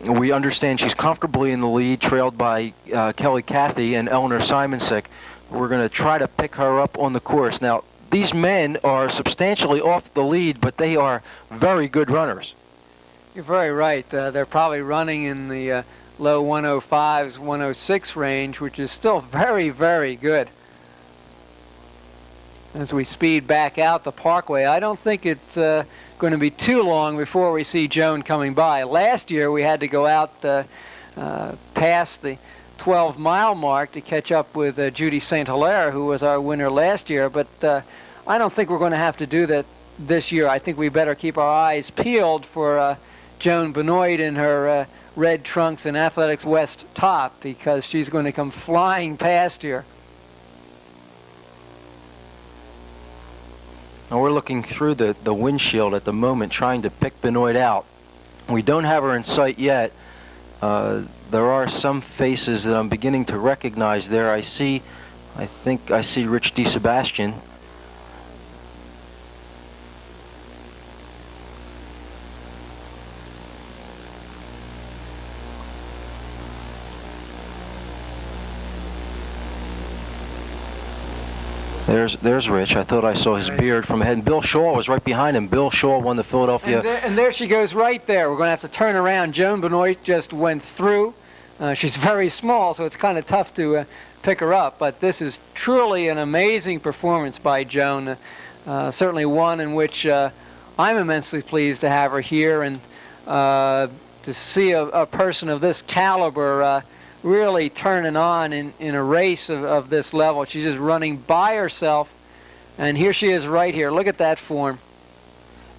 We understand she's comfortably in the lead, trailed by Kelly Cathy and Eleanor Simonsick. We're going to try to pick her up on the course. Now, these men are substantially off the lead, but they are very good runners. You're very right. They're probably running in the low 105s, 106 range, which is still very, very good. As we speed back out the Parkway, I don't think it's going to be too long before we see Joan coming by. Last year we had to go out past the 12-mile mark to catch up with Judy St. Hilaire, who was our winner last year, but I don't think we're going to have to do that this year. I think we better keep our eyes peeled for Joan Benoit in her red trunks and Athletics West top, because she's going to come flying past here. Now we're looking through the windshield at the moment, trying to pick Benoit out. We don't have her in sight yet. There are some faces that I'm beginning to recognize there. I think I see Rich DeSebastian. There's Rich. I thought I saw his beard from ahead. And Bill Shaw was right behind him. Bill Shaw won the Philadelphia. And there she goes right there. We're going to have to turn around. Joan Benoit just went through. She's very small, so it's kind of tough to pick her up. But this is truly an amazing performance by Joan. Certainly one in which I'm immensely pleased to have her here, and to see a person of this caliber really turning on in a race of this level. She's just running by herself, and here she is right here. Look at that form.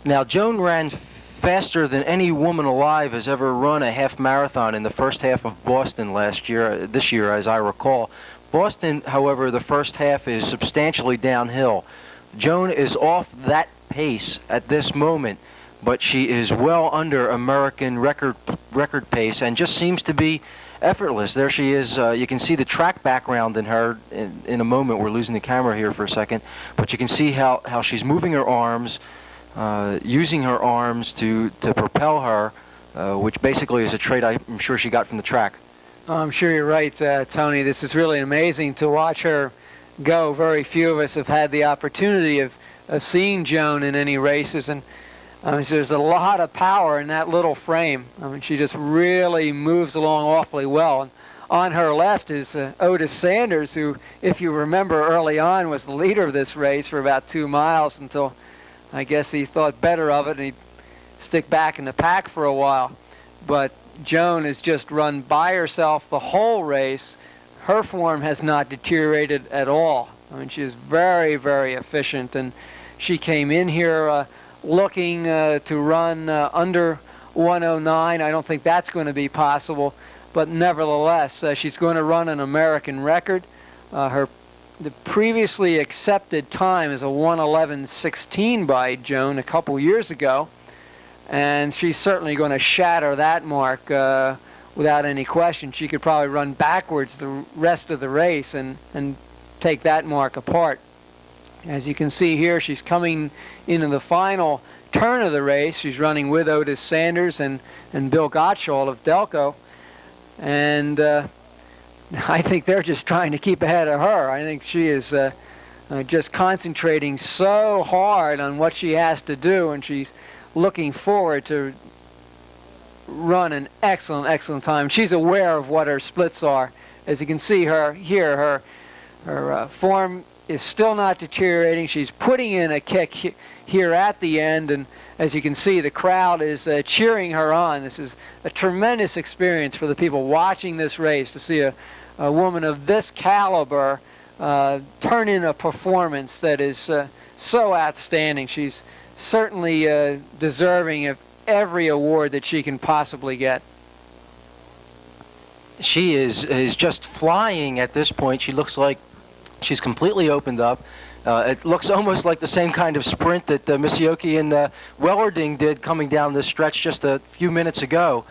Now, Joan ran faster than any woman alive has ever run a half marathon in the first half of Boston this year, as I recall. Boston, however, the first half is substantially downhill. Joan is off that pace at this moment, but she is well under American record pace and just seems to be effortless. There she is. You can see the track background in her. In a moment, we're losing the camera here for a second, but you can see how she's moving her arms, using her arms to propel her, which basically is a trait I'm sure she got from the track. I'm sure you're right, Tony. This is really amazing to watch her go. Very few of us have had the opportunity of seeing Joan in any races, and there's a lot of power in that little frame. I mean, she just really moves along awfully well. And on her left is Otis Sanders, who, if you remember early on, was the leader of this race for about 2 miles until I guess he thought better of it, and he stick back in the pack for a while. But Joan has just run by herself the whole race. Her form has not deteriorated at all. I mean, she is very, very efficient, and she came in here looking to run under 109. I don't think that's going to be possible, but nevertheless, she's going to run an American record. The previously accepted time is a 1:11:16 by Joan a couple years ago, and she's certainly going to shatter that mark without any question. She could probably run backwards the rest of the race and take that mark apart. As you can see here, she's coming into the final turn of the race. She's running with Otis Sanders and Bill Gottschall of Delco, and I think they're just trying to keep ahead of her. I think she is just concentrating so hard on what she has to do, and she's looking forward to run an excellent, excellent time. She's aware of what her splits are. As you can see her here, her form is still not deteriorating. She's putting in a kick here at the end, and as you can see, the crowd is cheering her on. This is a tremendous experience for the people watching this race to see a woman of this caliber turn in a performance that is so outstanding. She's certainly deserving of every award that she can possibly get. She is just flying at this point. She looks like she's completely opened up. It looks almost like the same kind of sprint that Misioki and Wellerding did coming down this stretch just a few minutes ago.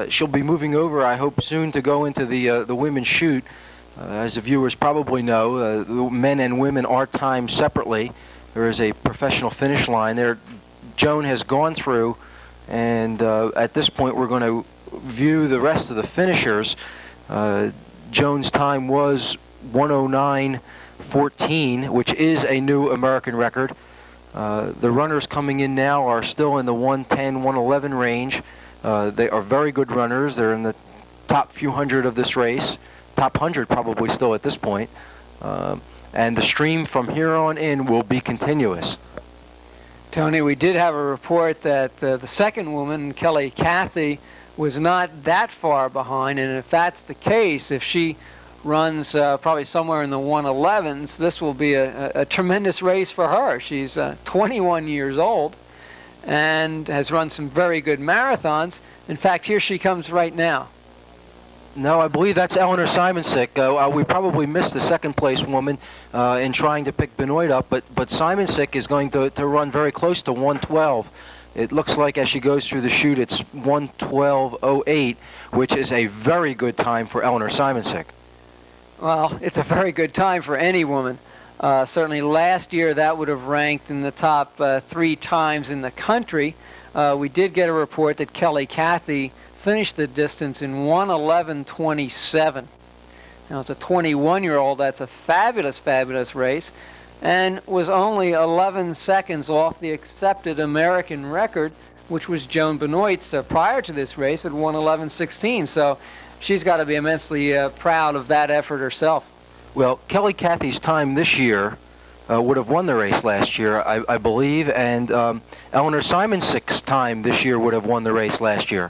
She'll be moving over, I hope, soon to go into the women's chute. As the viewers probably know, the men and women are timed separately. There is a professional finish line there. Joan has gone through, and at this point we're going to view the rest of the finishers. Joan's time was 1:09:14, which is a new American record. The runners coming in now are still in the 1:10, 1:11 range. They are very good runners. They're in the top few hundred of this race, top 100 probably still at this point. And the stream from here on in will be continuous. Tony, we did have a report that the second woman, Kelly Cathey, was not that far behind, and if that's the case, if she runs probably somewhere in the 1:11s, this will be a tremendous race for her. She's 21 years old and has run some very good marathons. In fact, here she comes right now. No, I believe that's Eleanor Simonsick. We probably missed the second place woman in trying to pick Benoit up, but Simonsick is going to run very close to 1:12. It looks like as she goes through the chute, it's 1:12:08, which is a very good time for Eleanor Simonsick. Well, it's a very good time for any woman. Certainly last year that would have ranked in the top 3 times in the country. We did get a report that Kelly Cathey finished the distance in 1:11:27. Now, it's a 21-year-old. That's a fabulous, fabulous race, and was only 11 seconds off the accepted American record, which was Joan Benoit's prior to this race at 1:11:16. So she's got to be immensely proud of that effort herself. Well, Kelly Cathey's time this year would have won the race last year, I believe, and Eleanor Simonsick's time this year would have won the race last year.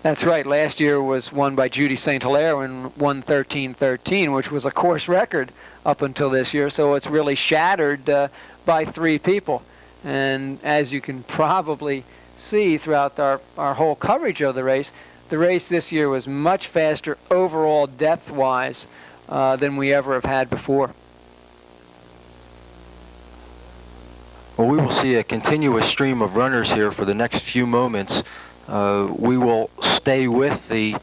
That's right. Last year was won by Judy St. Hilaire in 1:13:13, which was a course record up until this year, so it's really shattered by 3 people. And as you can probably see throughout our whole coverage of the race this year was much faster overall depth-wise than we ever have had before. Well, we will see a continuous stream of runners here for the next few moments. We will stay with the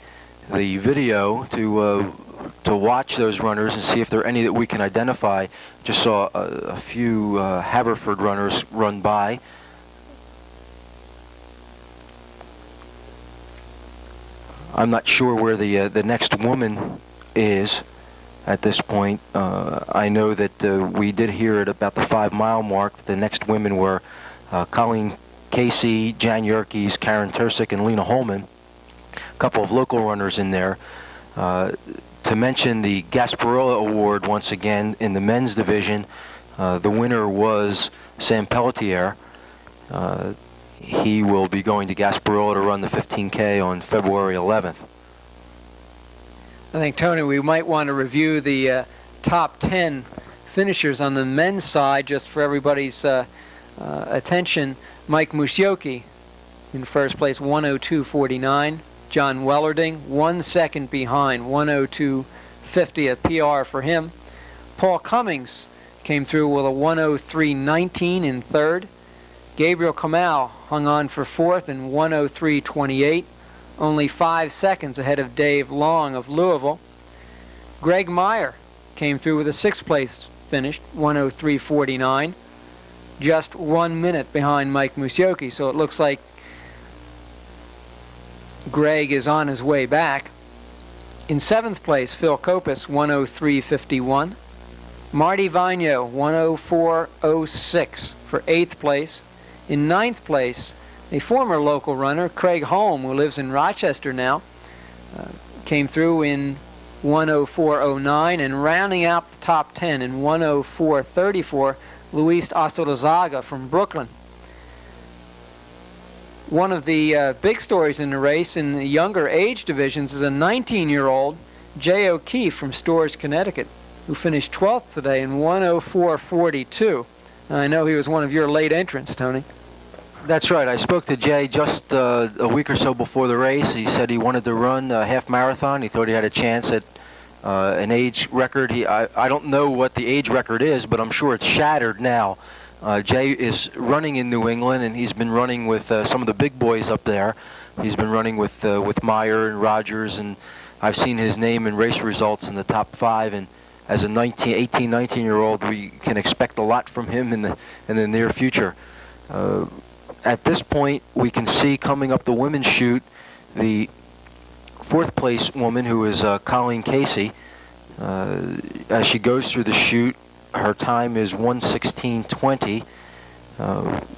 video to watch those runners and see if there are any that we can identify. Just saw a few Haverford runners run by. I'm not sure where the next woman is at this point. I know that we did hear at about the 5-mile mark that the next women were Colleen Casey, Jan Yerkes, Karen Tersick, and Lena Holman. A couple of local runners in there. To mention the Gasparilla Award once again in the men's division, the winner was Sam Pelletier. he will be going to Gasparilla to run the 15K on February 11th. I think, Tony, we might want to review the top 10 finishers on the men's side just for everybody's attention. Mike Musyoki in first place, 102.49. John Wellerding, 1 second behind, 102.50, a PR for him. Paul Cummings came through with a 103.19 in third. Gabriel Kamal hung on for fourth in 103.28, only 5 seconds ahead of Dave Long of Louisville. Greg Meyer came through with a sixth place finish, 103.49, just 1 minute behind Mike Musyoki, so it looks like Greg is on his way back. In seventh place, Phil Kopis, 103.51. Marty Vigno, 104.06 for eighth place. In ninth place, a former local runner, Craig Holm, who lives in Rochester now, came through in 104.09, and rounding out the top 10 in 104.34, Luis Ostolazaga from Brooklyn. One of the big stories in the race in the younger age divisions is a 19-year-old, Jay O'Keefe from Storrs, Connecticut, who finished 12th today in 104.42. I know he was one of your late entrants, Tony. That's right. I spoke to Jay just a week or so before the race. He said he wanted to run a half marathon. He thought he had a chance at an age record. I don't know what the age record is, but I'm sure it's shattered now. Jay is running in New England, and he's been running with some of the big boys up there. He's been running with Meyer and Rogers, and I've seen his name in race results in the top 5. And as a 18, 19-year-old, we can expect a lot from him in the near future. At this point, we can see coming up the women's chute the fourth place woman, who is Colleen Casey. As she goes through the chute, her time is 1:16:20.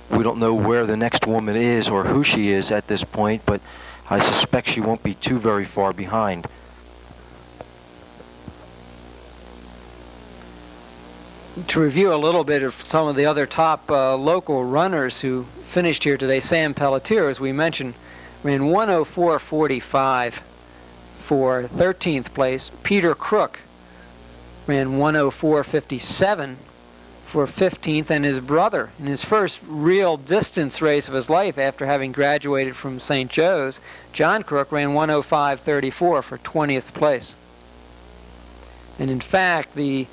We don't know where the next woman is or who she is at this point, but I suspect she won't be too very far behind. To review a little bit of some of the other top local runners who finished here today, Sam Pelletier, as we mentioned, ran 104.45 for 13th place. Peter Crook ran 104.57 for 15th, and his brother, in his first real distance race of his life after having graduated from St. Joe's, John Crook, ran 105.34 for 20th place. And in fact, the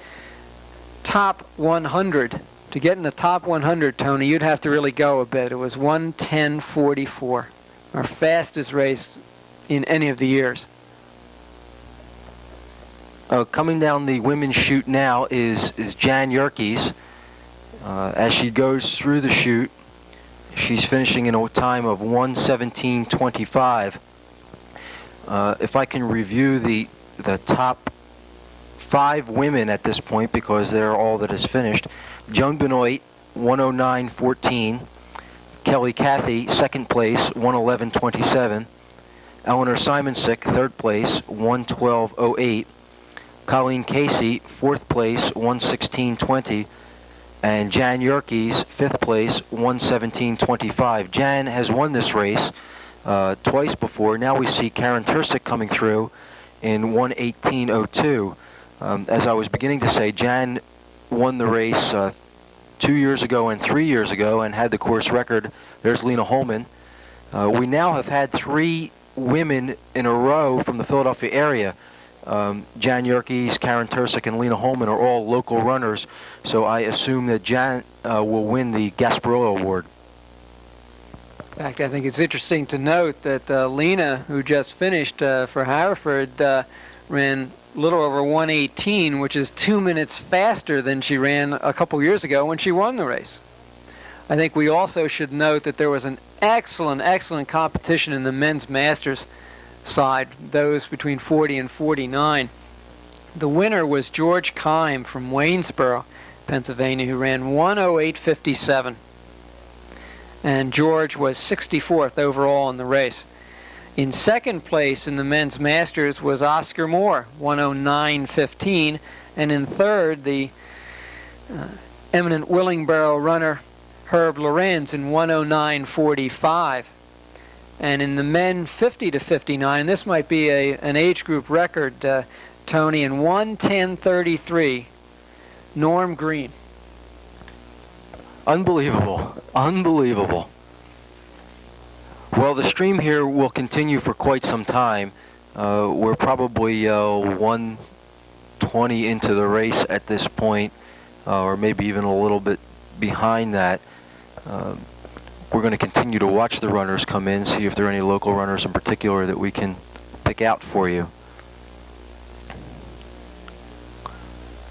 top 100, to get in the top 100, Tony, you'd have to really go a bit. It was 1:10.44, our fastest race in any of the years. Coming down the women's chute now is Jan Yerkes. As she goes through the chute, she's finishing in a time of 1:17.25. If I can review the top 5 women at this point, because they're all that is finished. Joan Benoit, 109.14. Kelly Cathy, second place, 111.27. Eleanor Simonsick, third place, 112.08. Colleen Casey, fourth place, 116.20. And Jan Yerkes, fifth place, 117.25. Jan has won this race twice before. Now we see Karen Tursick coming through in 1:18.02. As I was beginning to say, Jan won the race 2 years ago and 3 years ago and had the course record. There's Lena Holman. We now have had 3 women in a row from the Philadelphia area. Jan Yerkes, Karen Tursick, and Lena Holman are all local runners, so I assume that Jan will win the Gasparilla Award. In fact, I think it's interesting to note that Lena, who just finished for Hereford, ran a little over 1:18, which is 2 minutes faster than she ran a couple years ago when she won the race. I think we also should note that there was an excellent competition in the men's masters side, those between 40 and 49. The winner was George Keim from Waynesboro, Pennsylvania, who ran 1:08.57. And George was 64th overall in the race. In second place in the men's masters was Oscar Moore, 109.15, and in third, the eminent Willingboro runner Herb Lorenz in 109.45. And in the men 50 to 59, this might be an age group record, Tony, in 1:10.33, Norm Green. Unbelievable. Unbelievable. Well, the stream here will continue for quite some time. We're probably 1:20 into the race at this point, or maybe even a little bit behind that. We're going to continue to watch the runners come in, see if there are any local runners in particular that we can pick out for you.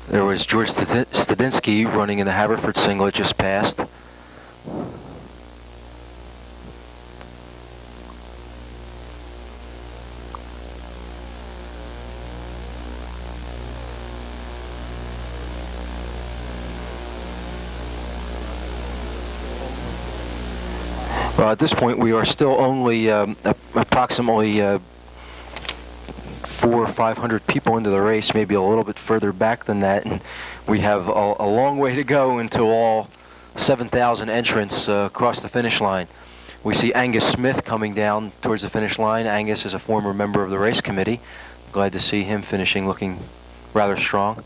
There was George Stadinsky running in the Haverford singlet just passed. At this point, we are still only approximately 400 or 500 people into the race, maybe a little bit further back than that, and we have a long way to go until all 7,000 entrants cross the finish line. We see Angus Smith coming down towards the finish line. Angus is a former member of the race committee. Glad to see him finishing looking rather strong.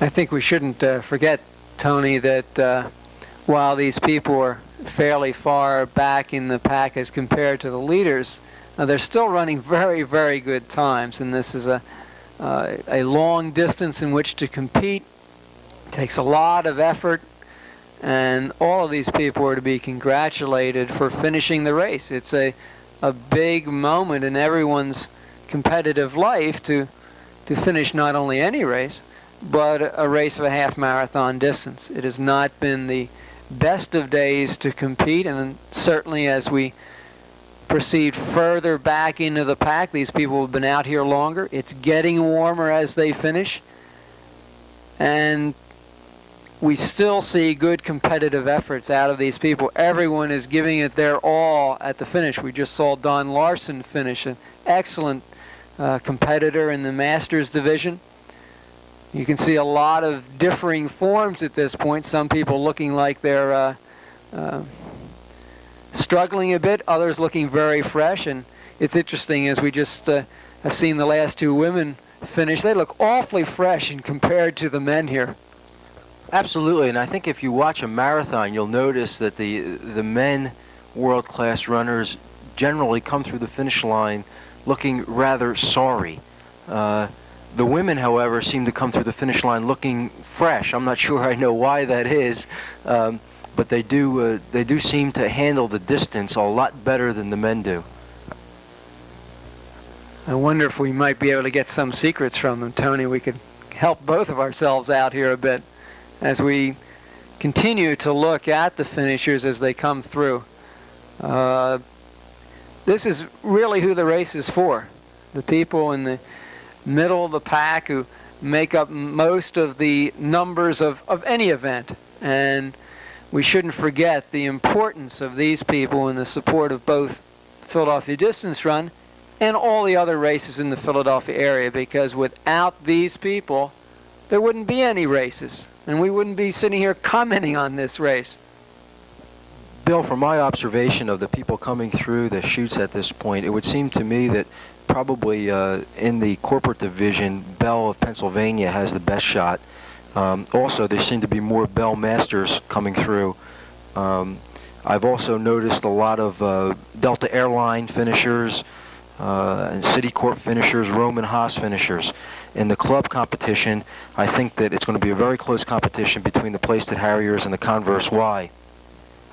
I think we shouldn't forget, Tony, that while these people are fairly far back in the pack as compared to the leaders, they're still running very, very good times, and this is a long distance in which to compete. It takes a lot of effort, and all of these people are to be congratulated for finishing the race. It's a big moment in everyone's competitive life to finish not only any race, but a race of a half marathon distance. It has not been the best of days to compete, and certainly as we proceed further back into the pack, these people have been out here longer. It's getting warmer as they finish, and we still see good competitive efforts out of these people. Everyone is giving it their all at the finish. We just saw Don Larson finish, an excellent competitor in the Masters division. You can see a lot of differing forms at this point. Some people looking like they're struggling a bit, others looking very fresh. And it's interesting, as we just have seen the last two women finish, they look awfully fresh and compared to the men here. Absolutely, and I think if you watch a marathon, you'll notice that the men world-class runners generally come through the finish line looking rather sorry. The women, however, seem to come through the finish line looking fresh. I'm not sure I know why that is, but they do seem to handle the distance a lot better than the men do. I wonder if we might be able to get some secrets from them, Tony. We could help both of ourselves out here a bit as we continue to look at the finishers as they come through. This is really who the race is for. The people in the middle of the pack who make up most of the numbers of any event. And we shouldn't forget the importance of these people in the support of both the Philadelphia Distance Run and all the other races in the Philadelphia area, because without these people, there wouldn't be any races, and we wouldn't be sitting here commenting on this race. Bill, from my observation of the people coming through the chutes at this point, it would seem to me that probably in the corporate division, Bell of Pennsylvania has the best shot. Also, there seem to be more Bell Masters coming through. I've also noticed a lot of Delta Airline finishers and Citicorp finishers, Roman Haas finishers. In the club competition, I think that it's going to be a very close competition between the Placed Harriers and the Converse Y.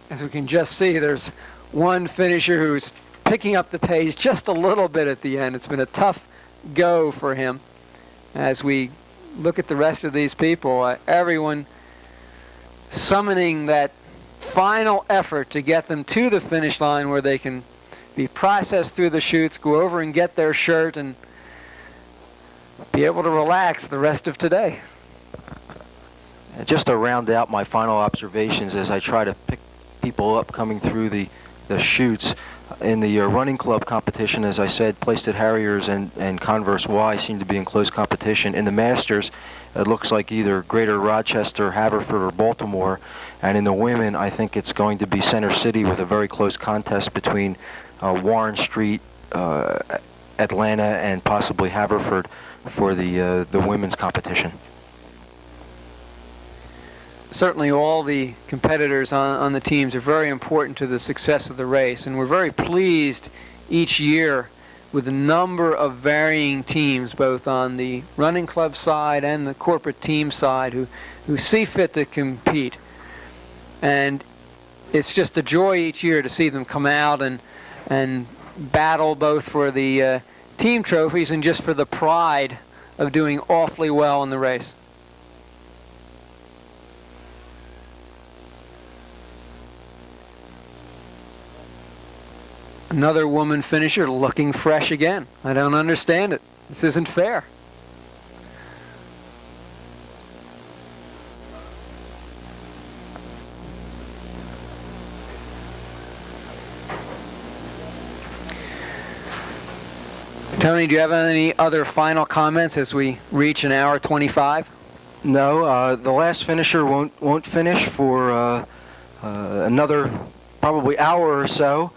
As we can just see, there's one finisher who's picking up the pace just a little bit at the end. It's been a tough go for him. As we look at the rest of these people, everyone summoning that final effort to get them to the finish line where they can be processed through the chutes, go over and get their shirt, and be able to relax the rest of today. And just to round out my final observations as I try to pick people up coming through the the chutes. In the running club competition, as I said, Placed at Harriers and Converse Y seem to be in close competition. In the Masters, it looks like either Greater Rochester, Haverford, or Baltimore. And in the women, I think it's going to be Center City with a very close contest between Warren Street, Atlanta, and possibly Haverford for the women's competition. Certainly all the competitors on the teams are very important to the success of the race, and we're very pleased each year with the number of varying teams, both on the running club side and the corporate team side, who see fit to compete. And it's just a joy each year to see them come out and battle both for the team trophies and just for the pride of doing awfully well in the race. Another woman finisher looking fresh again. I don't understand it. This isn't fair. Tony, do you have any other final comments as we reach an hour 25? No, the last finisher won't finish for another probably hour or so.